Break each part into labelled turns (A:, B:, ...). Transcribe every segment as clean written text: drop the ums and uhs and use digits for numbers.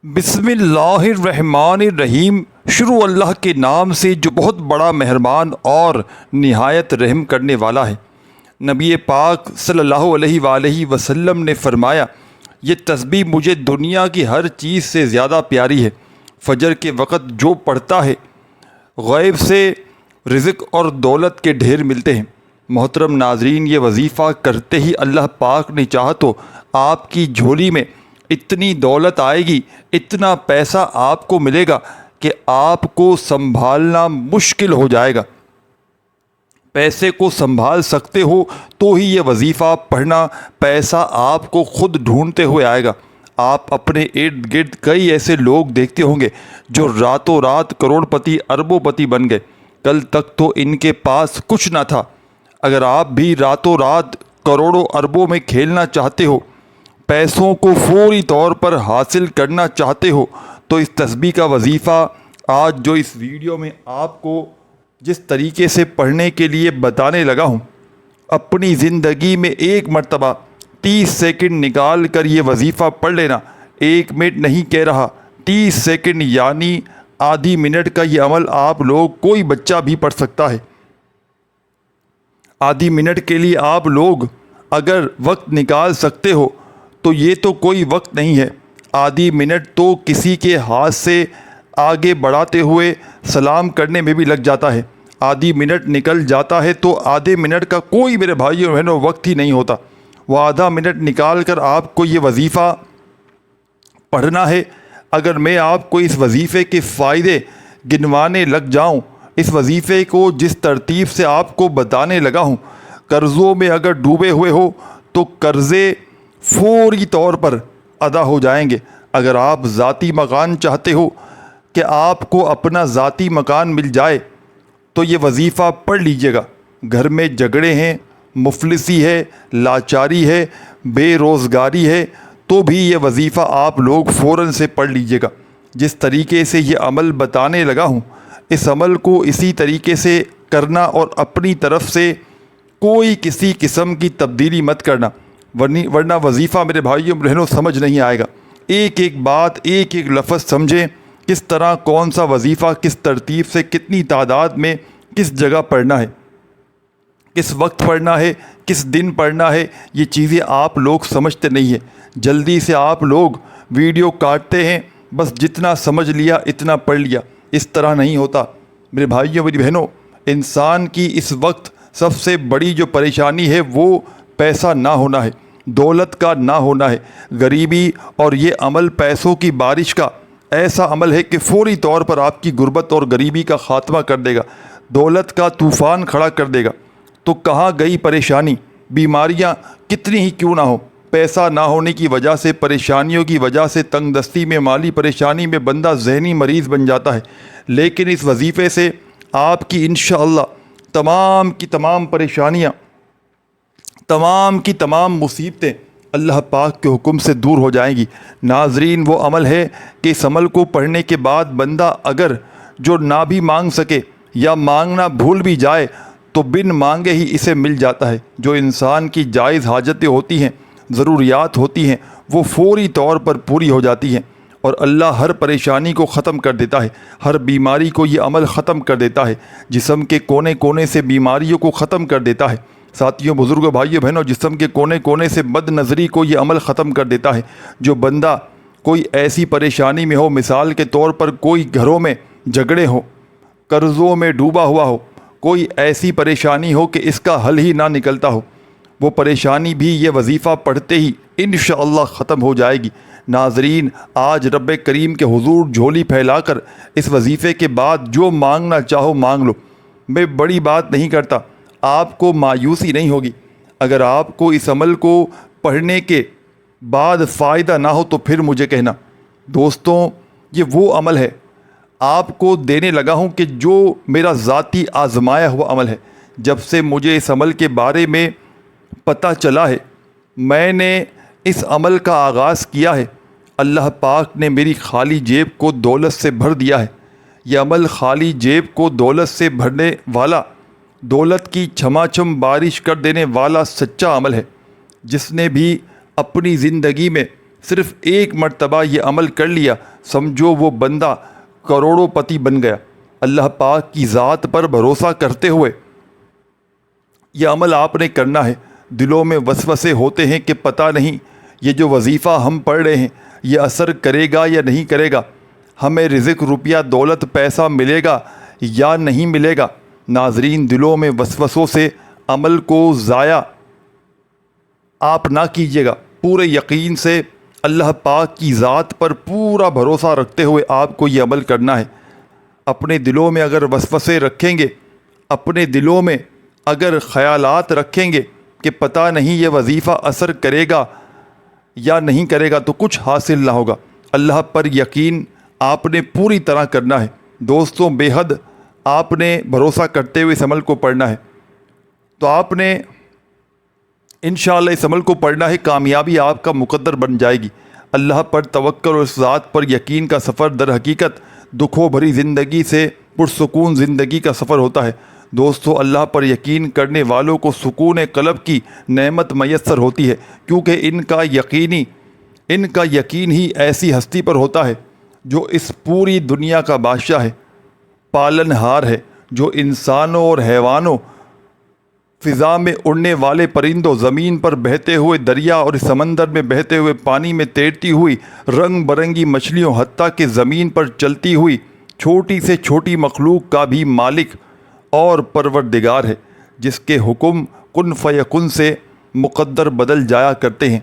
A: بسم اللہ الرحمن الرحیم۔ شروع اللہ کے نام سے جو بہت بڑا مہربان اور نہایت رحم کرنے والا ہے۔ نبی پاک صلی اللہ علیہ وآلہ وسلم نے فرمایا، یہ تسبیح مجھے دنیا کی ہر چیز سے زیادہ پیاری ہے۔ فجر کے وقت جو پڑھتا ہے غیب سے رزق اور دولت کے ڈھیر ملتے ہیں۔ محترم ناظرین، یہ وظیفہ کرتے ہی اللہ پاک نے چاہا تو آپ کی جھولی میں اتنی دولت آئے گی، اتنا پیسہ آپ کو ملے گا کہ آپ کو سنبھالنا مشکل ہو جائے گا۔ پیسے کو سنبھال سکتے ہو تو ہی یہ وظیفہ پڑھنا، پیسہ آپ کو خود ڈھونڈتے ہوئے آئے گا۔ آپ اپنے ارد گرد کئی ایسے لوگ دیکھتے ہوں گے جو راتوں رات کروڑ پتی اربوں پتی بن گئے۔ کل تک تو ان کے پاس کچھ نہ تھا۔ اگر آپ بھی راتوں رات کروڑوں اربوں میں کھیلنا چاہتے ہو، پیسوں کو فوری طور پر حاصل کرنا چاہتے ہو، تو اس تسبیح کا وظیفہ آج جو اس ویڈیو میں آپ کو جس طریقے سے پڑھنے کے لیے بتانے لگا ہوں، اپنی زندگی میں ایک مرتبہ 30 سیکنڈ نکال کر یہ وظیفہ پڑھ لینا۔ 1 منٹ نہیں کہہ رہا، 30 سیکنڈ یعنی آدھی منٹ کا یہ عمل آپ لوگ، کوئی بچہ بھی پڑھ سکتا ہے۔ آدھی منٹ کے لیے آپ لوگ اگر وقت نکال سکتے ہو تو یہ تو کوئی وقت نہیں ہے۔ آدھی منٹ تو کسی کے ہاتھ سے آگے بڑھاتے ہوئے سلام کرنے میں بھی لگ جاتا ہے۔ آدھی منٹ نکل جاتا ہے تو آدھے منٹ کا کوئی میرے بھائیوں اور بہنوں وقت ہی نہیں ہوتا۔ وہ آدھا منٹ نکال کر آپ کو یہ وظیفہ پڑھنا ہے۔ اگر میں آپ کو اس وظیفے کے فائدے گنوانے لگ جاؤں، اس وظیفے کو جس ترتیب سے آپ کو بتانے لگا ہوں، قرضوں میں اگر ڈوبے ہوئے ہو تو قرضے فوری طور پر ادا ہو جائیں گے۔ اگر آپ ذاتی مکان چاہتے ہو کہ آپ کو اپنا ذاتی مکان مل جائے تو یہ وظیفہ پڑھ لیجئے گا۔ گھر میں جھگڑے ہیں، مفلسی ہے، لاچاری ہے، بے روزگاری ہے، تو بھی یہ وظیفہ آپ لوگ فوراً سے پڑھ لیجئے گا۔ جس طریقے سے یہ عمل بتانے لگا ہوں، اس عمل کو اسی طریقے سے کرنا اور اپنی طرف سے کوئی کسی قسم کی تبدیلی مت کرنا، ورنہ وظیفہ میرے بھائیوں بہنوں سمجھ نہیں آئے گا۔ ایک ایک بات، ایک ایک لفظ سمجھیں، کس طرح کون سا وظیفہ کس ترتیب سے کتنی تعداد میں کس جگہ پڑھنا ہے، کس وقت پڑھنا ہے، کس دن پڑھنا ہے، یہ چیزیں آپ لوگ سمجھتے نہیں ہیں۔ جلدی سے آپ لوگ ویڈیو کاٹتے ہیں، بس جتنا سمجھ لیا اتنا پڑھ لیا۔ اس طرح نہیں ہوتا میرے بھائیوں میری بہنوں۔ انسان کی اس وقت سب سے بڑی جو پریشانی ہے وہ پیسہ نہ ہونا ہے، دولت کا نہ ہونا ہے، غریبی۔ اور یہ عمل پیسوں کی بارش کا ایسا عمل ہے کہ فوری طور پر آپ کی غربت اور غریبی کا خاتمہ کر دے گا، دولت کا طوفان کھڑا کر دے گا۔ تو کہاں گئی پریشانی؟ بیماریاں کتنی ہی کیوں نہ ہو، پیسہ نہ ہونے کی وجہ سے، پریشانیوں کی وجہ سے، تنگ دستی میں، مالی پریشانی میں بندہ ذہنی مریض بن جاتا ہے۔ لیکن اس وظیفے سے آپ کی انشاءاللہ تمام کی تمام پریشانیاں، تمام کی تمام مصیبتیں اللہ پاک کے حکم سے دور ہو جائیں گی۔ ناظرین، وہ عمل ہے کہ اس عمل کو پڑھنے کے بعد بندہ اگر جو نہ بھی مانگ سکے یا مانگنا بھول بھی جائے تو بن مانگے ہی اسے مل جاتا ہے۔ جو انسان کی جائز حاجتیں ہوتی ہیں، ضروریات ہوتی ہیں، وہ فوری طور پر پوری ہو جاتی ہیں، اور اللہ ہر پریشانی کو ختم کر دیتا ہے، ہر بیماری کو یہ عمل ختم کر دیتا ہے، جسم کے کونے کونے سے بیماریوں کو ختم کر دیتا ہے۔ ساتھیوں، بزرگوں، بھائیوں، بہنوں، جسم کے کونے کونے سے بد نظری کو یہ عمل ختم کر دیتا ہے۔ جو بندہ کوئی ایسی پریشانی میں ہو، مثال کے طور پر کوئی گھروں میں جھگڑے ہو، قرضوں میں ڈوبا ہوا ہو، کوئی ایسی پریشانی ہو کہ اس کا حل ہی نہ نکلتا ہو، وہ پریشانی بھی یہ وظیفہ پڑھتے ہی انشاءاللہ ختم ہو جائے گی۔ ناظرین، آج رب کریم کے حضور جھولی پھیلا کر اس وظیفے کے بعد جو مانگنا چاہو مانگ لو۔ میں بڑی بات نہیں کرتا، آپ کو مایوسی نہیں ہوگی۔ اگر آپ کو اس عمل کو پڑھنے کے بعد فائدہ نہ ہو تو پھر مجھے کہنا۔ دوستوں، یہ وہ عمل ہے آپ کو دینے لگا ہوں کہ جو میرا ذاتی آزمایا ہوا عمل ہے۔ جب سے مجھے اس عمل کے بارے میں پتہ چلا ہے، میں نے اس عمل کا آغاز کیا ہے، اللہ پاک نے میری خالی جیب کو دولت سے بھر دیا ہے۔ یہ عمل خالی جیب کو دولت سے بھرنے والا، دولت کی چھما چھم بارش کر دینے والا سچا عمل ہے۔ جس نے بھی اپنی زندگی میں صرف ایک مرتبہ یہ عمل کر لیا، سمجھو وہ بندہ کروڑوں پتی بن گیا۔ اللہ پاک کی ذات پر بھروسہ کرتے ہوئے یہ عمل آپ نے کرنا ہے۔ دلوں میں وسوسے ہوتے ہیں کہ پتہ نہیں یہ جو وظیفہ ہم پڑھ رہے ہیں یہ اثر کرے گا یا نہیں کرے گا، ہمیں رزق، روپیہ، دولت، پیسہ ملے گا یا نہیں ملے گا۔ ناظرین، دلوں میں وسوسوں سے عمل کو ضائع آپ نہ کیجیے گا۔ پورے یقین سے اللہ پاک کی ذات پر پورا بھروسہ رکھتے ہوئے آپ کو یہ عمل کرنا ہے۔ اپنے دلوں میں اگر وسوسے رکھیں گے، اپنے دلوں میں اگر خیالات رکھیں گے کہ پتہ نہیں یہ وظیفہ اثر کرے گا یا نہیں کرے گا تو کچھ حاصل نہ ہوگا۔ اللہ پر یقین آپ نے پوری طرح کرنا ہے۔ دوستوں، بے حد آپ نے بھروسہ کرتے ہوئے اس عمل کو پڑھنا ہے، تو آپ نے انشاءاللہ اس عمل کو پڑھنا ہے، کامیابی آپ کا مقدر بن جائے گی۔ اللہ پر توکل اور اس ذات پر یقین کا سفر در حقیقت دکھوں بھری زندگی سے پرسکون زندگی کا سفر ہوتا ہے۔ دوستو، اللہ پر یقین کرنے والوں کو سکون قلب کی نعمت میسر ہوتی ہے، کیونکہ ان کا یقین ہی ایسی ہستی پر ہوتا ہے جو اس پوری دنیا کا بادشاہ ہے، پالن ہار ہے، جو انسانوں اور حیوانوں، فضا میں اڑنے والے پرندوں، زمین پر بہتے ہوئے دریا اور سمندر میں بہتے ہوئے پانی میں تیرتی ہوئی رنگ برنگی مچھلیوں، حتیٰ کہ زمین پر چلتی ہوئی چھوٹی سے چھوٹی مخلوق کا بھی مالک اور پروردگار ہے، جس کے حکم کن فیکن سے مقدر بدل جایا کرتے ہیں۔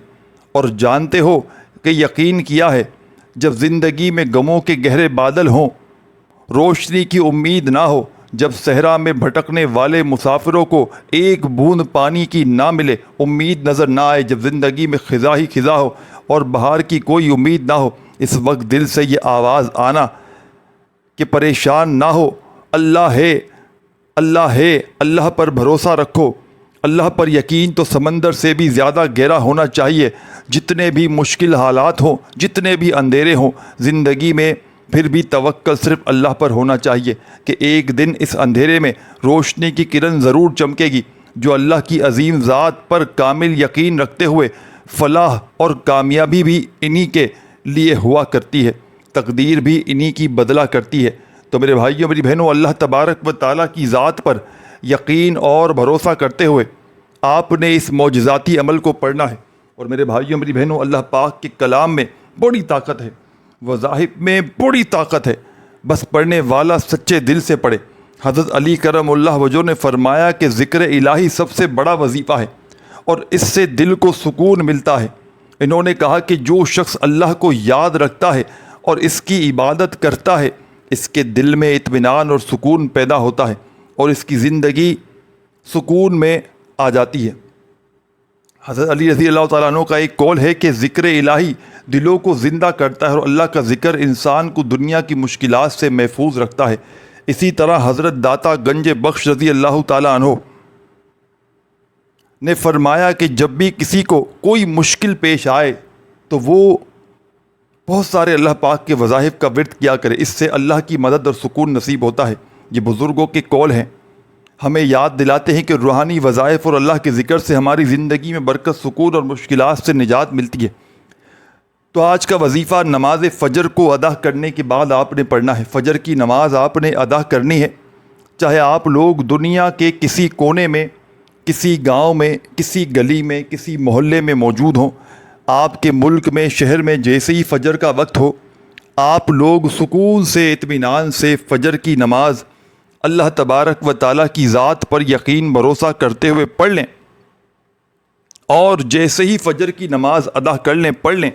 A: اور جانتے ہو کہ یقین کیا ہے، جب زندگی میں غموں کے گہرے بادل ہوں، روشنی کی امید نہ ہو، جب صحرا میں بھٹکنے والے مسافروں کو ایک بوند پانی کی نہ ملے، امید نظر نہ آئے، جب زندگی میں خزاں ہی خزاں ہو اور بہار کی کوئی امید نہ ہو، اس وقت دل سے یہ آواز آنا کہ پریشان نہ ہو، اللہ ہے، اللہ ہے، اللہ پر بھروسہ رکھو۔ اللہ پر یقین تو سمندر سے بھی زیادہ گہرا ہونا چاہیے۔ جتنے بھی مشکل حالات ہوں، جتنے بھی اندھیرے ہوں زندگی میں، پھر بھی توکل صرف اللہ پر ہونا چاہیے کہ ایک دن اس اندھیرے میں روشنی کی کرن ضرور چمکے گی۔ جو اللہ کی عظیم ذات پر کامل یقین رکھتے ہوئے فلاح اور کامیابی بھی انہی کے لیے ہوا کرتی ہے، تقدیر بھی انہی کی بدلا کرتی ہے۔ تو میرے بھائیوں، میری بہنوں، اللہ تبارک و تعالیٰ کی ذات پر یقین اور بھروسہ کرتے ہوئے آپ نے اس معجزاتی عمل کو پڑھنا ہے۔ اور میرے بھائیوں، میری بہنوں، اللہ پاک کے کلام میں بڑی طاقت ہے، وظائف میں بڑی طاقت ہے، بس پڑھنے والا سچے دل سے پڑھے۔ حضرت علی کرم اللہ وجہ نے فرمایا کہ ذکر الہی سب سے بڑا وظیفہ ہے اور اس سے دل کو سکون ملتا ہے۔ انہوں نے کہا کہ جو شخص اللہ کو یاد رکھتا ہے اور اس کی عبادت کرتا ہے، اس کے دل میں اطمینان اور سکون پیدا ہوتا ہے اور اس کی زندگی سکون میں آ جاتی ہے۔ حضرت علی رضی اللہ تعالیٰ عنہ کا ایک قول ہے کہ ذکر الہی دلوں کو زندہ کرتا ہے اور اللہ کا ذکر انسان کو دنیا کی مشکلات سے محفوظ رکھتا ہے۔ اسی طرح حضرت داتا گنج بخش رضی اللہ تعالیٰ عنہ نے فرمایا کہ جب بھی کسی کو کوئی مشکل پیش آئے تو وہ بہت سارے اللہ پاک کے وظائف کا ورد کیا کرے، اس سے اللہ کی مدد اور سکون نصیب ہوتا ہے۔ یہ بزرگوں کے قول ہیں، ہمیں یاد دلاتے ہیں کہ روحانی وظائف اور اللہ کے ذکر سے ہماری زندگی میں برکت، سکون اور مشکلات سے نجات ملتی ہے۔ تو آج کا وظیفہ نماز فجر کو ادا کرنے کے بعد آپ نے پڑھنا ہے۔ فجر کی نماز آپ نے ادا کرنی ہے، چاہے آپ لوگ دنیا کے کسی کونے میں، کسی گاؤں میں، کسی گلی میں، کسی محلے میں موجود ہوں، آپ کے ملک میں، شہر میں، جیسے ہی فجر کا وقت ہو، آپ لوگ سکون سے، اطمینان سے فجر کی نماز اللہ تبارک و تعالیٰ کی ذات پر یقین بھروسہ کرتے ہوئے پڑھ لیں، اور جیسے ہی فجر کی نماز ادا کر لیں، پڑھ لیں،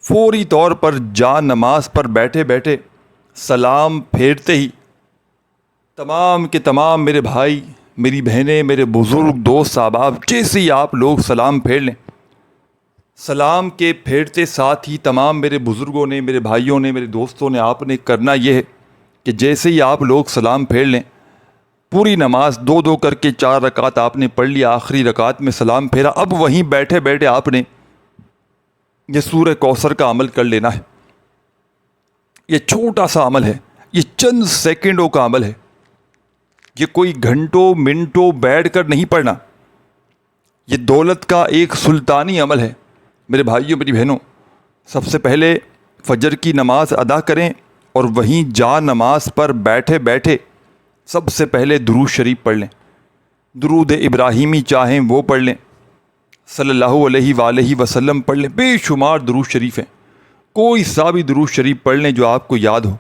A: فوری طور پر جا نماز پر بیٹھے بیٹھے سلام پھیرتے ہی تمام کے تمام میرے بھائی، میری بہنیں، میرے بزرگ دوست احباب، جیسے ہی آپ لوگ سلام پھیر لیں، سلام کے پھیرتے ساتھ ہی تمام میرے بزرگوں نے، میرے بھائیوں نے، میرے دوستوں نے، آپ نے کرنا یہ ہے کہ جیسے ہی آپ لوگ سلام پھیر لیں، پوری نماز دو دو کر کے 4 رکعت آپ نے پڑھ لیا، آخری رکعت میں سلام پھیرا، اب وہیں بیٹھے بیٹھے آپ نے یہ سورہ کوثر کا عمل کر لینا ہے۔ یہ چھوٹا سا عمل ہے، یہ چند سیکنڈوں کا عمل ہے، یہ کوئی گھنٹوں منٹوں بیٹھ کر نہیں پڑھنا، یہ دولت کا ایک سلطانی عمل ہے۔ میرے بھائیوں، میری بہنوں، سب سے پہلے فجر کی نماز ادا کریں اور وہیں جا نماز پر بیٹھے بیٹھے سب سے پہلے درود شریف پڑھ لیں. درود ابراہیمی چاہیں وہ پڑھ لیں, صلی اللہ علیہ وآلہ وسلم پڑھ لیں. بے شمار درود شریف ہیں, کوئی سا بھی درود شریف پڑھ لیں جو آپ کو یاد ہو,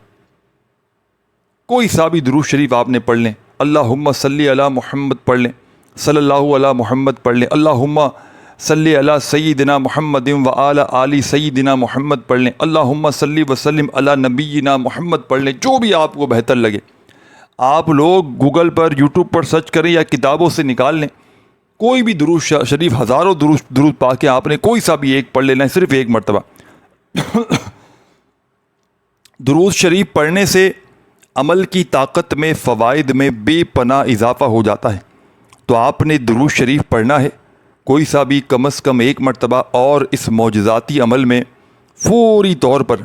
A: کوئی سا بھی درود شریف آپ نے پڑھ لیں. اللہم صلی علی محمد پڑھ لیں, صلی اللہ علی محمد پڑھ لیں. اللہم صلی علی سیدنا محمد و آل سیدنا محمد پڑھ لیں. اللہم صلی وسلم علی نبینا محمد پڑھ لیں. جو بھی آپ کو بہتر لگے. آپ لوگ گوگل پر, یوٹیوب پر سرچ کریں یا کتابوں سے نکال لیں, کوئی بھی درود شریف, ہزاروں درود پا کے آپ نے کوئی سا بھی ایک پڑھ لینا ہے, صرف ایک مرتبہ. درود شریف پڑھنے سے عمل کی طاقت میں, فوائد میں بے پناہ اضافہ ہو جاتا ہے. تو آپ نے درود شریف پڑھنا ہے کوئی سا بھی کم از کم ایک مرتبہ, اور اس معجزاتی عمل میں فوری طور پر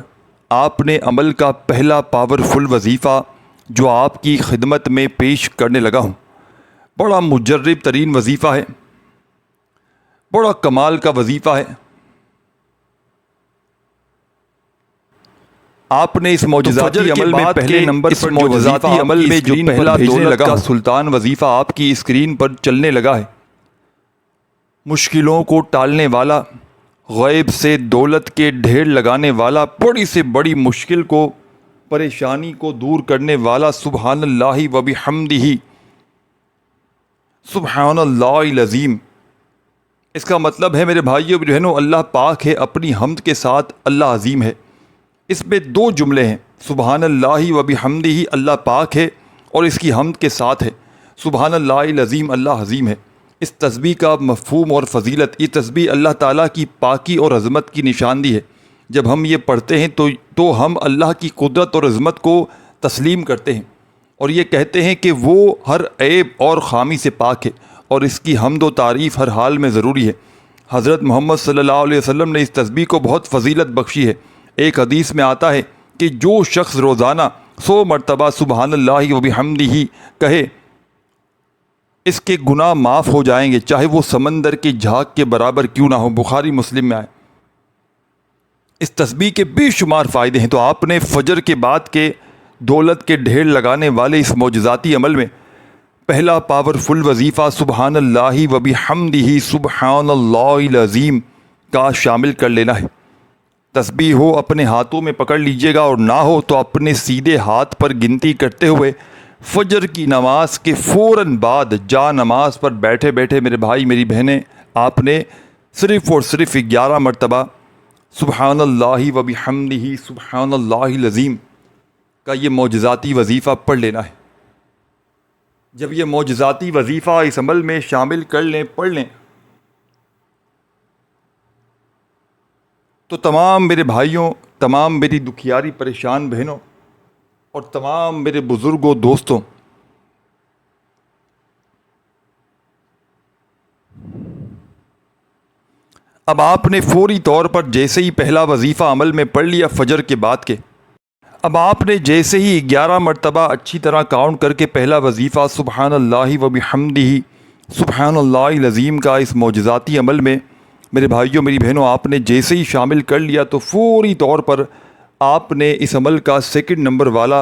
A: آپ نے عمل کا پہلا پاورفل وظیفہ جو آپ کی خدمت میں پیش کرنے لگا ہوں, بڑا مجرب ترین وظیفہ ہے, بڑا کمال کا وظیفہ ہے. آپ نے اس معجزاتی عمل میں پہلے نمبر پر معجزاتی عمل میں جو پہلا دولت کا سلطان وظیفہ آپ کی اسکرین پر چلنے لگا ہے, مشکلوں کو ٹالنے والا, غیب سے دولت کے ڈھیر لگانے والا, بڑی سے بڑی مشکل کو, پریشانی کو دور کرنے والا, سبحان اللہ و بحمدہ, سبحان اللہ العظیم. اس کا مطلب ہے میرے بھائیو بہنوں, اللہ پاک ہے, اپنی حمد کے ساتھ اللہ عظیم ہے. اس میں دو جملے ہیں, سبحان اللہ و بحمدہ اللہ پاک ہے, اور اس کی حمد کے ساتھ ہے سبحان اللہ العظیم اللہ عظیم ہے. اس تسبیح کا مفہوم اور فضیلت, یہ تسبیح اللہ تعالیٰ کی پاکی اور عظمت کی نشاندہی ہے. جب ہم یہ پڑھتے ہیں تو ہم اللہ کی قدرت اور عظمت کو تسلیم کرتے ہیں, اور یہ کہتے ہیں کہ وہ ہر عیب اور خامی سے پاک ہے, اور اس کی حمد و تعریف ہر حال میں ضروری ہے. حضرت محمد صلی اللہ علیہ وسلم نے اس تسبیح کو بہت فضیلت بخشی ہے. ایک حدیث میں آتا ہے کہ جو شخص روزانہ 100 مرتبہ سبحان اللہ و بحمدہ کہے, اس کے گناہ معاف ہو جائیں گے, چاہے وہ سمندر کی جھاگ کے برابر کیوں نہ ہو. بخاری مسلم میں آئے. اس تسبیح کے بے شمار فائدے ہیں. تو آپ نے فجر کے بعد کے دولت کے ڈھیر لگانے والے اس معجزاتی عمل میں پہلا پاورفل وظیفہ سبحان اللہ و بحمدہ سبحان اللہ العظیم کا شامل کر لینا ہے. تسبیح ہو اپنے ہاتھوں میں پکڑ لیجئے گا, اور نہ ہو تو اپنے سیدھے ہاتھ پر گنتی کرتے ہوئے فجر کی نماز کے فوراً بعد جا نماز پر بیٹھے بیٹھے میرے بھائی میری بہنیں, آپ نے صرف اور صرف 11 مرتبہ سبحان اللہ و بحمدہ سبحان اللہ العظیم کا یہ معجزاتی وظیفہ پڑھ لینا ہے. جب یہ معجزاتی وظیفہ اس عمل میں شامل کر لیں, پڑھ لیں, تو تمام میرے بھائیوں, تمام میری دکھیاری پریشان بہنوں, اور تمام میرے بزرگوں دوستوں, اب آپ نے فوری طور پر جیسے ہی پہلا وظیفہ عمل میں پڑھ لیا فجر کے بعد کے, اب آپ نے جیسے ہی 11 مرتبہ اچھی طرح کاؤنٹ کر کے پہلا وظیفہ سبحان اللہ و بحمدہ سبحان اللہ العظیم کا اس معجزاتی عمل میں میرے بھائیوں میری بہنوں آپ نے جیسے ہی شامل کر لیا, تو فوری طور پر آپ نے اس عمل کا سیکنڈ نمبر والا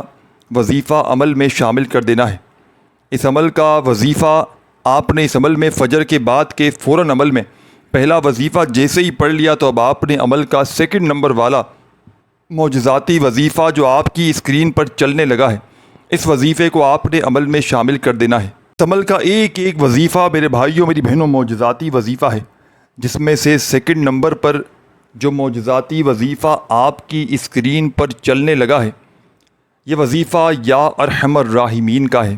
A: وظیفہ عمل میں شامل کر دینا ہے. اس عمل کا وظیفہ آپ نے اس عمل میں فجر کے بعد کے فوراً عمل میں پہلا وظیفہ جیسے ہی پڑھ لیا, تو اب آپ نے عمل کا سیکنڈ نمبر والا معجزاتی وظیفہ جو آپ کی اسکرین پر چلنے لگا ہے, اس وظیفے کو آپ نے عمل میں شامل کر دینا ہے. عمل کا ایک ایک وظیفہ میرے بھائیوں میری بہنوں معجزاتی وظیفہ ہے, جس میں سے سیکنڈ نمبر پر جو معجزاتی وظیفہ آپ کی اسکرین پر چلنے لگا ہے, یہ وظیفہ یا ارحم الراحمین کا ہے.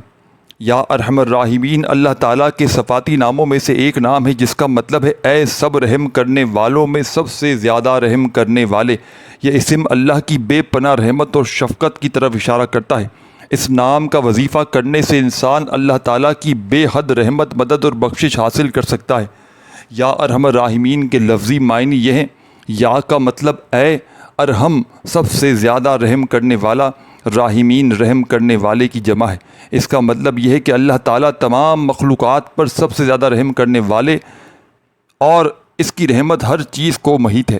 A: یا ارحم الراحمین اللہ تعالیٰ کے صفاتی ناموں میں سے ایک نام ہے, جس کا مطلب ہے اے سب رحم کرنے والوں میں سب سے زیادہ رحم کرنے والے. یہ اسم اللہ کی بے پناہ رحمت اور شفقت کی طرف اشارہ کرتا ہے. اس نام کا وظیفہ کرنے سے انسان اللہ تعالیٰ کی بے حد رحمت, مدد اور بخشش حاصل کر سکتا ہے. یا ارحم الراحمین کے لفظی معنی یہ ہیں, یا کا مطلب اے ارحم سب سے زیادہ رحم کرنے والا, راحمین رحم کرنے والے کی جمع ہے. اس کا مطلب یہ ہے کہ اللہ تعالیٰ تمام مخلوقات پر سب سے زیادہ رحم کرنے والے, اور اس کی رحمت ہر چیز کو محیط ہے.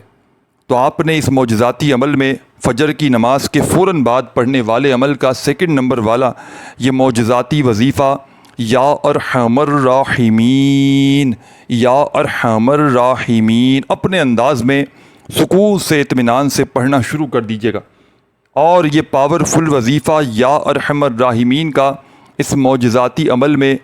A: تو آپ نے اس معجزاتی عمل میں فجر کی نماز کے فوراً بعد پڑھنے والے عمل کا سیکنڈ نمبر والا یہ معجزاتی وظیفہ یا ارحم الراحمین، یا ارحم الراحمین اپنے انداز میں سکون سے اطمینان سے پڑھنا شروع کر دیجیے گا۔ اور یہ پاورفل وظیفہ یا ارحم الراحمین کا اس معجزاتی عمل میں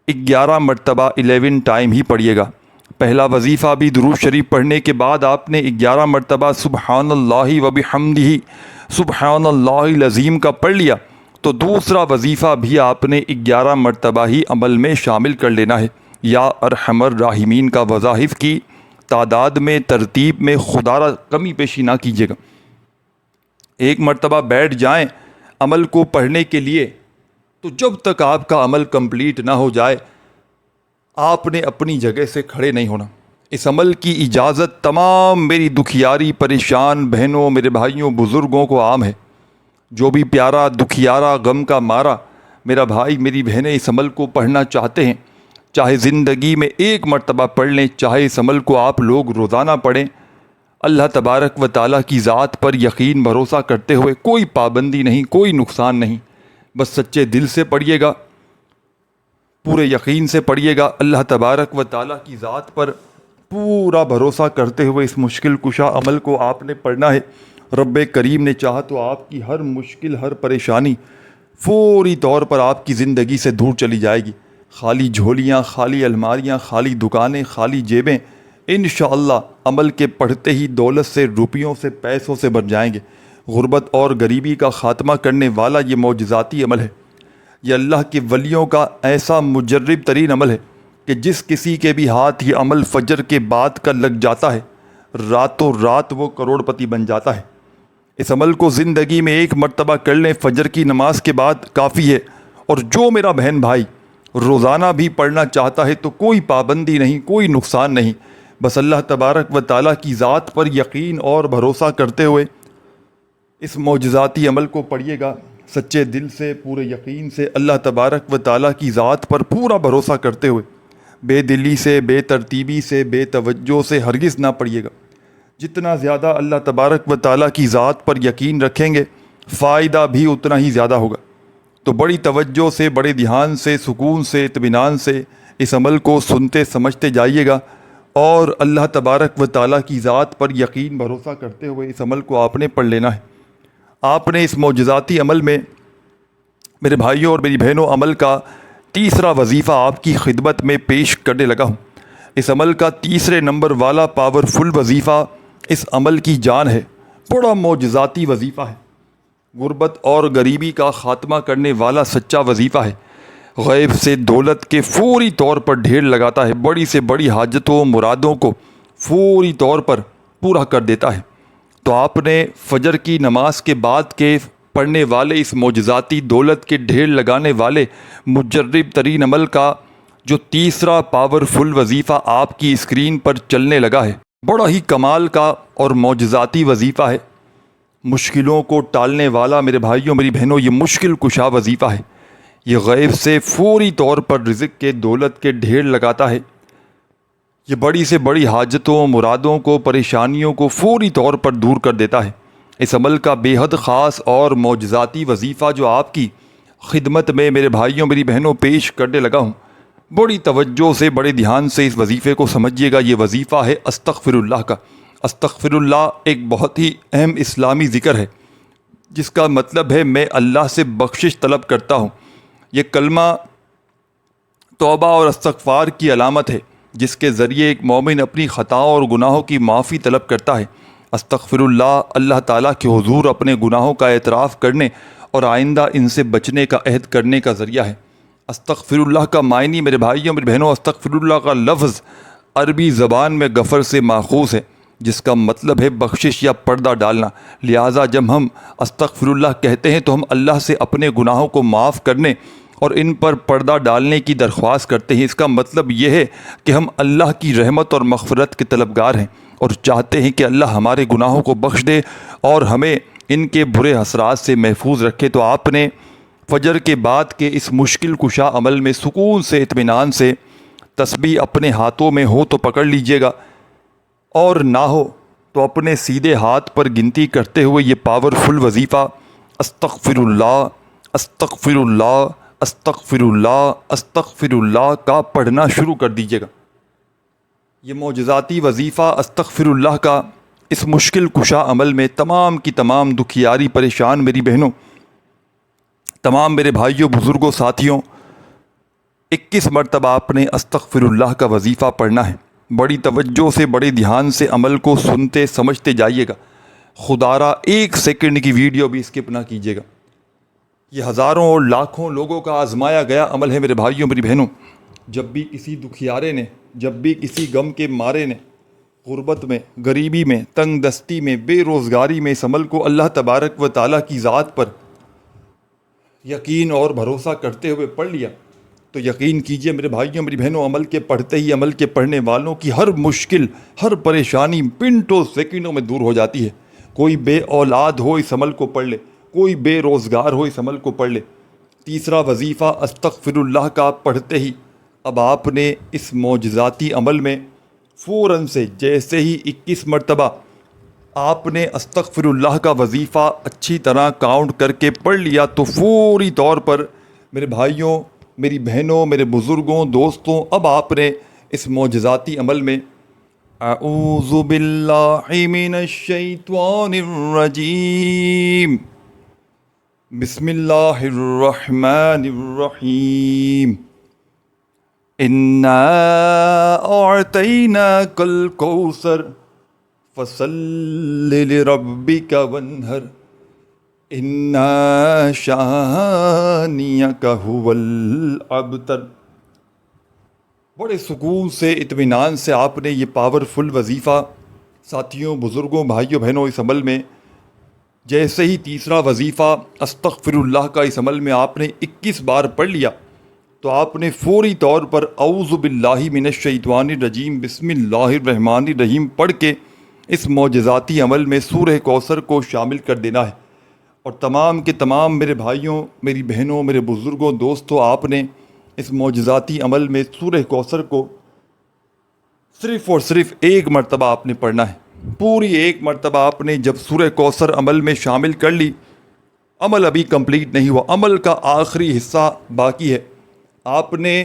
A: 11 مرتبہ 11 ٹائم ہی پڑھیے گا۔ پہلا وظیفہ بھی درود شریف پڑھنے کے بعد آپ نے 11 مرتبہ سبحان اللہ و بحمدہ سبحان اللہ العظیم کا پڑھ لیا، تو دوسرا وظیفہ بھی آپ نے 11 مرتبہ ہی عمل میں شامل کر لینا ہے۔ یا ارحم الراحمین کا وظائف کی تعداد میں ترتیب میں خدا را کمی پیشی نہ کیجیے گا۔ ایک مرتبہ بیٹھ جائیں عمل کو پڑھنے کے لیے، تو جب تک آپ کا عمل کمپلیٹ نہ ہو جائے آپ نے اپنی جگہ سے کھڑے نہیں ہونا۔ اس عمل کی اجازت تمام میری دکھیاری پریشان بہنوں، میرے بھائیوں، بزرگوں کو عام ہے۔ جو بھی پیارا دکھیارا غم کا مارا میرا بھائی میری بہنیں اس عمل کو پڑھنا چاہتے ہیں، چاہے زندگی میں ایک مرتبہ پڑھ لیں، چاہے اس عمل کو آپ لوگ روزانہ پڑھیں، اللہ تبارک و تعالیٰ کی ذات پر یقین بھروسہ کرتے ہوئے، کوئی پابندی نہیں، کوئی نقصان نہیں، بس سچے دل سے پڑھیے گا، پورے یقین سے پڑھیے گا، اللہ تبارک و تعالیٰ کی ذات پر پورا بھروسہ کرتے ہوئے اس مشکل کشا عمل کو آپ نے پڑھنا ہے۔ رب کریم نے چاہا تو آپ کی ہر مشکل، ہر پریشانی فوری طور پر آپ کی زندگی سے دور چلی جائے گی۔ خالی جھولیاں، خالی الماریاں، خالی دکانیں، خالی جیبیں انشاءاللہ عمل کے پڑھتے ہی دولت سے، روپیوں سے، پیسوں سے بھر جائیں گے۔ غربت اور غریبی کا خاتمہ کرنے والا یہ معجزاتی عمل ہے۔ یہ اللہ کے ولیوں کا ایسا مجرب ترین عمل ہے کہ جس کسی کے بھی ہاتھ یہ عمل فجر کے بعد کا لگ جاتا ہے، راتوں رات وہ کروڑ پتی بن جاتا ہے۔ اس عمل کو زندگی میں ایک مرتبہ کر لیں، فجر کی نماز کے بعد کافی ہے۔ اور جو میرا بہن بھائی روزانہ بھی پڑھنا چاہتا ہے تو کوئی پابندی نہیں، کوئی نقصان نہیں، بس اللہ تبارک و تعالیٰ کی ذات پر یقین اور بھروسہ کرتے ہوئے اس معجزاتی عمل کو پڑھیے گا، سچے دل سے، پورے یقین سے، اللہ تبارک و تعالیٰ کی ذات پر پورا بھروسہ کرتے ہوئے، بے دلی سے، بے ترتیبی سے، بے توجہ سے ہرگز نہ پڑھیے گا۔ جتنا زیادہ اللہ تبارک و تعالیٰ کی ذات پر یقین رکھیں گے فائدہ بھی اتنا ہی زیادہ ہوگا۔ تو بڑی توجہ سے، بڑے دھیان سے، سکون سے، اطمینان سے اس عمل کو سنتے سمجھتے جائیے گا، اور اللہ تبارک و تعالیٰ کی ذات پر یقین بھروسہ کرتے ہوئے اس عمل کو آپ نے پڑھ لینا ہے۔ آپ نے اس معجزاتی عمل میں میرے بھائیوں اور میری بہنوں عمل کا تیسرا وظیفہ آپ کی خدمت میں پیش کرنے لگا ہوں۔ اس عمل کا تیسرے نمبر والا پاورفل وظیفہ اس عمل کی جان ہے، بڑا معجزاتی وظیفہ ہے، غربت اور غریبی کا خاتمہ کرنے والا سچا وظیفہ ہے، غیب سے دولت کے فوری طور پر ڈھیر لگاتا ہے، بڑی سے بڑی حاجتوں مرادوں کو فوری طور پر پورا کر دیتا ہے۔ تو آپ نے فجر کی نماز کے بعد کے پڑھنے والے اس معجزاتی دولت کے ڈھیر لگانے والے مجرب ترین عمل کا جو تیسرا پاورفل وظیفہ آپ کی اسکرین پر چلنے لگا ہے، بڑا ہی کمال کا اور معجزاتی وظیفہ ہے، مشکلوں کو ٹالنے والا میرے بھائیوں میری بہنوں یہ مشکل کشا وظیفہ ہے۔ یہ غیب سے فوری طور پر رزق کے دولت کے ڈھیر لگاتا ہے، یہ بڑی سے بڑی حاجتوں مرادوں کو پریشانیوں کو فوری طور پر دور کر دیتا ہے۔ اس عمل کا بے حد خاص اور معجزاتی وظیفہ جو آپ کی خدمت میں میرے بھائیوں میری بہنوں پیش کرنے لگا ہوں، بڑی توجہ سے بڑے دھیان سے اس وظیفے کو سمجھیے گا۔ یہ وظیفہ ہے استغفر اللہ کا۔ استغفر اللہ ایک بہت ہی اہم اسلامی ذکر ہے جس کا مطلب ہے میں اللہ سے بخشش طلب کرتا ہوں۔ یہ کلمہ توبہ اور استغفار کی علامت ہے جس کے ذریعے ایک مومن اپنی خطاؤں اور گناہوں کی معافی طلب کرتا ہے۔ استغفر اللہ اللہ تعالیٰ کے حضور اپنے گناہوں کا اعتراف کرنے اور آئندہ ان سے بچنے کا عہد کرنے کا ذریعہ ہے۔ استغفر اللہ کا معنی میرے بھائیوں میری بہنوں، استغفر اللہ کا لفظ عربی زبان میں غفر سے ماخوذ ہے جس کا مطلب ہے بخشش یا پردہ ڈالنا۔ لہٰذا جب ہم استغفر اللہ کہتے ہیں تو ہم اللہ سے اپنے گناہوں کو معاف کرنے اور ان پر پردہ ڈالنے کی درخواست کرتے ہیں۔ اس کا مطلب یہ ہے کہ ہم اللہ کی رحمت اور مغفرت کے طلبگار ہیں اور چاہتے ہیں کہ اللہ ہمارے گناہوں کو بخش دے اور ہمیں ان کے برے اثرات سے محفوظ رکھے۔ تو آپ نے فجر کے بعد کے اس مشکل کشا عمل میں سکون سے اطمینان سے تسبیح اپنے ہاتھوں میں ہو تو پکڑ لیجئے گا، اور نہ ہو تو اپنے سیدھے ہاتھ پر گنتی کرتے ہوئے یہ پاورفل وظیفہ استغفر اللہ استغفر اللہ استغفر اللہ استغفر اللہ کا پڑھنا شروع کر دیجیے گا۔ یہ معجزاتی وظیفہ استغفر اللہ کا اس مشکل کشا عمل میں تمام کی تمام دکھیاری پریشان میری بہنوں، تمام میرے بھائیوں، بزرگوں، ساتھیوں، 21 مرتبہ آپ نے استغفر اللہ کا وظیفہ پڑھنا ہے۔ بڑی توجہ سے، بڑے دھیان سے عمل کو سنتے سمجھتے جائیے گا۔ خدا را 1 سیکنڈ کی ویڈیو بھی اسکپ نہ کیجیے گا۔ یہ ہزاروں اور لاکھوں لوگوں کا آزمایا گیا عمل ہے میرے بھائیوں، میری بہنوں۔ جب بھی کسی دکھیارے نے، جب بھی کسی غم کے مارے نے، غربت میں، غریبی میں، تنگ دستی میں، بے روزگاری میں اس عمل کو اللہ تبارک و تعالیٰ کی ذات پر یقین اور بھروسہ کرتے ہوئے پڑھ لیا، تو یقین کیجئے میرے بھائیوں، میری بہنوں، عمل کے پڑھتے ہی عمل کے پڑھنے والوں کی ہر مشکل، ہر پریشانی منٹوں سیکنڈوں میں دور ہو جاتی ہے۔ کوئی بے اولاد ہو اس عمل کو پڑھ لے، کوئی بے روزگار ہو اس عمل کو پڑھ لے۔ تیسرا وظیفہ استغفر اللہ کا پڑھتے ہی اب آپ نے اس معجزاتی عمل میں فوراً سے جیسے ہی 21 مرتبہ آپ نے استغفر اللہ کا وظیفہ اچھی طرح کاؤنٹ کر کے پڑھ لیا، تو فوری طور پر میرے بھائیوں، میری بہنوں، میرے بزرگوں، دوستوں، اب آپ نے اس معجزاتی عمل میں اعوذ باللہ من الشیطان الرجیم بسم اللہ الرحمن الرحیم انا اعطیناک الکوثر فصل لربک وانحر انا شانیک هو الابتر۔ بڑے سکون سے، اطمینان سے آپ نے یہ پاورفل وظیفہ ساتھیوں، بزرگوں، بھائیوں، بہنوں اس عمل میں جیسے ہی تیسرا وظیفہ استغفر اللہ کا اس عمل میں آپ نے 21 بار پڑھ لیا، تو آپ نے فوری طور پر اعوذ باللہ من الشیطان الرجیم بسم اللہ الرحمن الرحیم پڑھ کے اس معجزاتی عمل میں سورہ کوثر کو شامل کر دینا ہے۔ اور تمام کے تمام میرے بھائیوں، میری بہنوں، میرے بزرگوں، دوستوں، آپ نے اس معجزاتی عمل میں سورہ کوثر کو صرف اور صرف 1 مرتبہ آپ نے پڑھنا ہے۔ پوری 1 مرتبہ آپ نے جب سورہ کوثر عمل میں شامل کر لی، عمل ابھی کمپلیٹ نہیں ہوا، عمل کا آخری حصہ باقی ہے۔ آپ نے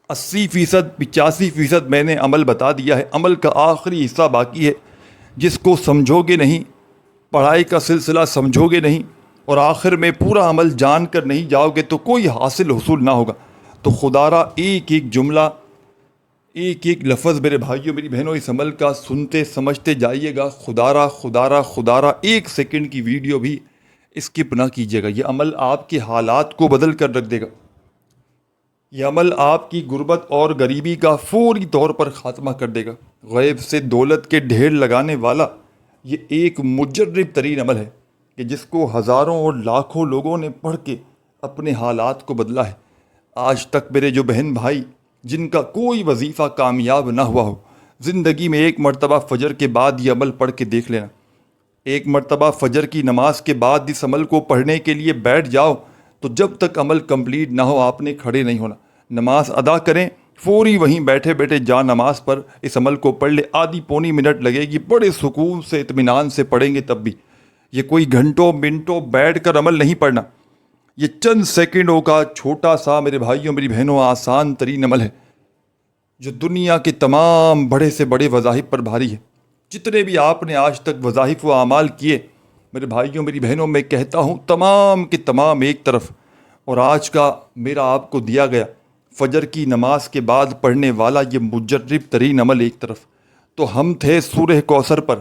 A: 80%، 85% میں نے عمل بتا دیا ہے، عمل کا آخری حصہ باقی ہے۔ جس کو سمجھو گے نہیں، پڑھائی کا سلسلہ سمجھو گے نہیں، اور آخر میں پورا عمل جان کر نہیں جاؤ گے تو کوئی حصول نہ ہوگا۔ تو خدا را ایک ایک جملہ، ایک ایک لفظ میرے بھائیوں، میری بہنوں اس عمل کا سنتے سمجھتے جائیے گا۔ خدا را خدا را خدا را 1 سیکنڈ کی ویڈیو بھی اسکپ نہ کیجیے گا۔ یہ عمل آپ کے حالات کو بدل کر رکھ دے گا۔ یہ عمل آپ کی غربت اور غریبی کا فوری طور پر خاتمہ کر دے گا۔ غیب سے دولت کے ڈھیر لگانے والا یہ ایک مجرب ترین عمل ہے کہ جس کو ہزاروں اور لاکھوں لوگوں نے پڑھ کے اپنے حالات کو بدلا ہے۔ آج تک میرے جو بہن بھائی جن کا کوئی وظیفہ کامیاب نہ ہوا ہو، زندگی میں 1 مرتبہ فجر کے بعد یہ عمل پڑھ کے دیکھ لینا۔ 1 مرتبہ فجر کی نماز کے بعد اس عمل کو پڑھنے کے لیے بیٹھ جاؤ، تو جب تک عمل کمپلیٹ نہ ہو آپ نے کھڑے نہیں ہونا۔ نماز ادا کریں، فوری وہیں بیٹھے بیٹھے جا نماز پر اس عمل کو پڑھ لے۔ آدھی پونی منٹ لگے گی، بڑے سکون سے، اطمینان سے پڑھیں گے تب بھی۔ یہ کوئی گھنٹوں منٹوں بیٹھ کر عمل نہیں پڑھنا، یہ چند سیکنڈوں کا چھوٹا سا میرے بھائیوں، میری بہنوں آسان ترین عمل ہے جو دنیا کے تمام بڑے سے بڑے وظائف پر بھاری ہے۔ جتنے بھی آپ نے آج تک وظائف و اعمال کیے میرے بھائیوں، میری بہنوں، میں کہتا ہوں تمام کے تمام ایک طرف، اور آج کا میرا آپ کو دیا گیا فجر کی نماز کے بعد پڑھنے والا یہ مجرب ترین عمل ایک طرف۔ تو ہم تھے سورہ کوثر پر،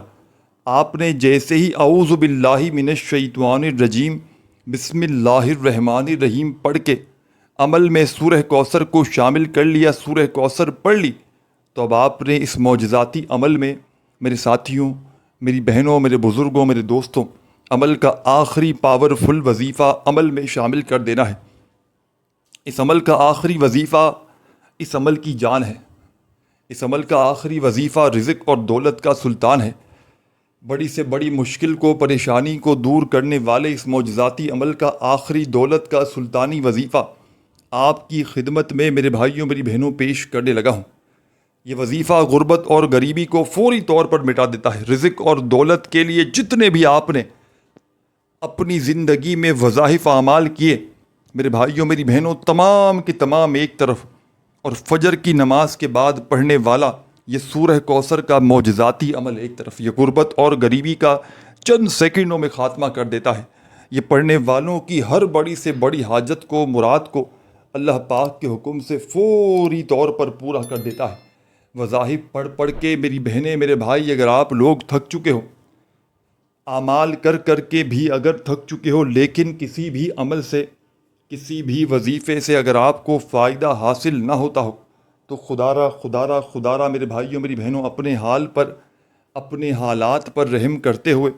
A: آپ نے جیسے ہی اعوذ باللہ من الشیطان الرجیم بسم اللہ الرحمن الرحیم پڑھ کے عمل میں سورہ کوثر کو شامل کر لیا، سورہ کوثر پڑھ لی، تو اب آپ نے اس معجزاتی عمل میں میرے ساتھیوں، میری بہنوں، میرے بزرگوں، میرے دوستوں، عمل کا آخری پاورفل وظیفہ عمل میں شامل کر دینا ہے۔ اس عمل کا آخری وظیفہ اس عمل کی جان ہے۔ اس عمل کا آخری وظیفہ رزق اور دولت کا سلطان ہے۔ بڑی سے بڑی مشکل کو، پریشانی کو دور کرنے والے اس معجزاتی عمل کا آخری دولت کا سلطانی وظیفہ آپ کی خدمت میں میرے بھائیوں، میری بہنوں پیش کرنے لگا ہوں۔ یہ وظیفہ غربت اور غریبی کو فوری طور پر مٹا دیتا ہے۔ رزق اور دولت کے لیے جتنے بھی آپ نے اپنی زندگی میں وظائف اعمال کیے، میرے بھائیوں میری بہنوں، تمام کے تمام ایک طرف، اور فجر کی نماز کے بعد پڑھنے والا یہ سورہ کوثر کا معجزاتی عمل ایک طرف، یہ غربت اور غریبی کا چند سیکنڈوں میں خاتمہ کر دیتا ہے۔ یہ پڑھنے والوں کی ہر بڑی سے بڑی حاجت کو، مراد کو اللہ پاک کے حکم سے فوری طور پر پورا کر دیتا ہے۔ وظائف پڑھ پڑھ کے میری بہنیں، میرے بھائی، اگر آپ لوگ تھک چکے ہو، اعمال کر کر کے بھی اگر تھک چکے ہو، لیکن کسی بھی عمل سے، کسی بھی وظیفے سے اگر آپ کو فائدہ حاصل نہ ہوتا ہو، تو خدا را میرے بھائیوں میری بہنوں، اپنے حال پر، اپنے حالات پر رحم کرتے ہوئے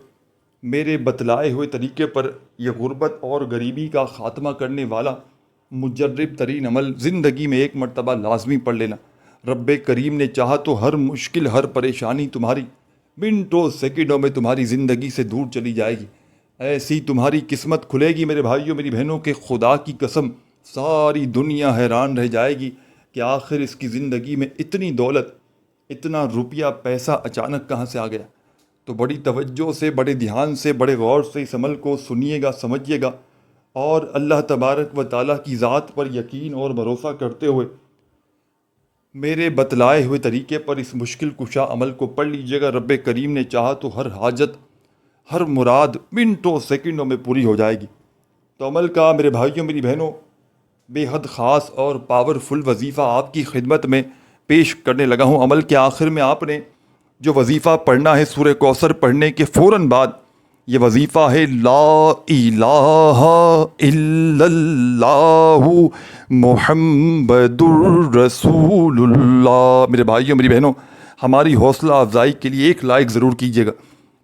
A: میرے بتلائے ہوئے طریقے پر یہ غربت اور غریبی کا خاتمہ کرنے والا مجرب ترین عمل زندگی میں ایک مرتبہ لازمی پڑھ لینا۔ رب کریم نے چاہا تو ہر مشکل، ہر پریشانی تمہاری منٹوں سیکنڈوں میں تمہاری زندگی سے دور چلی جائے گی۔ ایسی تمہاری قسمت کھلے گی میرے بھائیوں میری بہنوں، کہ خدا کی قسم ساری دنیا حیران رہ جائے گی کہ آخر اس کی زندگی میں اتنی دولت، اتنا روپیہ پیسہ اچانک کہاں سے آ گیا۔ تو بڑی توجہ سے، بڑے دھیان سے، بڑے غور سے اس عمل کو سنیے گا، سمجھیے گا، اور اللہ تبارک و تعالیٰ کی ذات پر یقین اور بھروسہ کرتے ہوئے میرے بتلائے ہوئے طریقے پر اس مشکل کشا عمل کو پڑھ لیجیے گا۔ رب کریم نے چاہا تو ہر حاجت، ہر مراد منٹوں سیکنڈوں میں پوری ہو جائے گی۔ تو عمل کا میرے بھائیوں میری بہنوں بے حد خاص اور پاورفل وظیفہ آپ کی خدمت میں پیش کرنے لگا ہوں۔ عمل کے آخر میں آپ نے جو وظیفہ پڑھنا ہے، سورہ کوثر پڑھنے کے فوراً بعد یہ وظیفہ ہے لا الہ الا اللہ محمد الرسول اللہ۔ میرے بھائیوں میری بہنوں، ہماری حوصلہ افزائی کے لیے ایک لائک ضرور کیجیے گا۔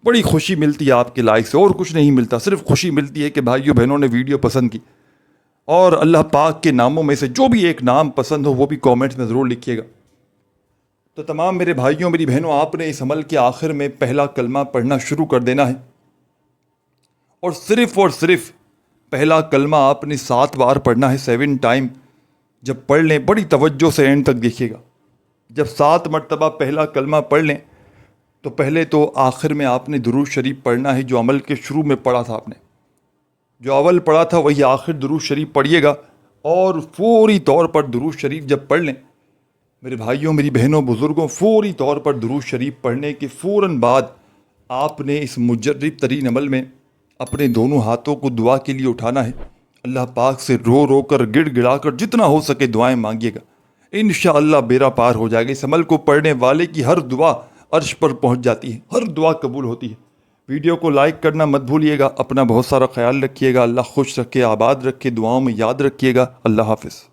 A: بڑی خوشی ملتی ہے آپ کے لائک سے، اور کچھ نہیں ملتا، صرف خوشی ملتی ہے کہ بھائیوں بہنوں نے ویڈیو پسند کی۔ اور اللہ پاک کے ناموں میں سے جو بھی ایک نام پسند ہو وہ بھی کامنٹس میں ضرور لکھیے گا۔ تو تمام میرے بھائیوں میری بہنوں، آپ نے اس عمل کے آخر میں پہلا کلمہ پڑھنا شروع کر دینا ہے، اور صرف پہلا کلمہ آپ نے 7 بار پڑھنا ہے، 7 ٹائم۔ جب پڑھ لیں بڑی توجہ سے اینڈ تک دیکھیے گا۔ جب 7 مرتبہ پہلا کلمہ پڑھ لیں تو پہلے تو آخر میں آپ نے درود شریف پڑھنا ہے، جو عمل کے شروع میں پڑھا تھا آپ نے، جو اول پڑھا تھا وہی آخر درود شریف پڑھیے گا۔ اور فوری طور پر درود شریف جب پڑھ لیں میرے بھائیوں میری بہنوں بزرگوں، فوری طور پر درود شریف پڑھنے کے فوراً بعد آپ نے اس مجرب ترین عمل میں اپنے دونوں ہاتھوں کو دعا کے لیے اٹھانا ہے۔ اللہ پاک سے رو رو کر، گڑ گڑا کر، جتنا ہو سکے دعائیں مانگیے گا، انشاءاللہ بیڑا پار ہو جائے گا۔ اس عمل کو پڑھنے والے کی ہر دعا عرش پر پہنچ جاتی ہے، ہر دعا قبول ہوتی ہے۔ ویڈیو کو لائک کرنا مت بھولیے گا، اپنا بہت سارا خیال رکھیے گا، اللہ خوش رکھے، آباد رکھے، دعاؤں میں یاد رکھیے گا۔ اللہ حافظ۔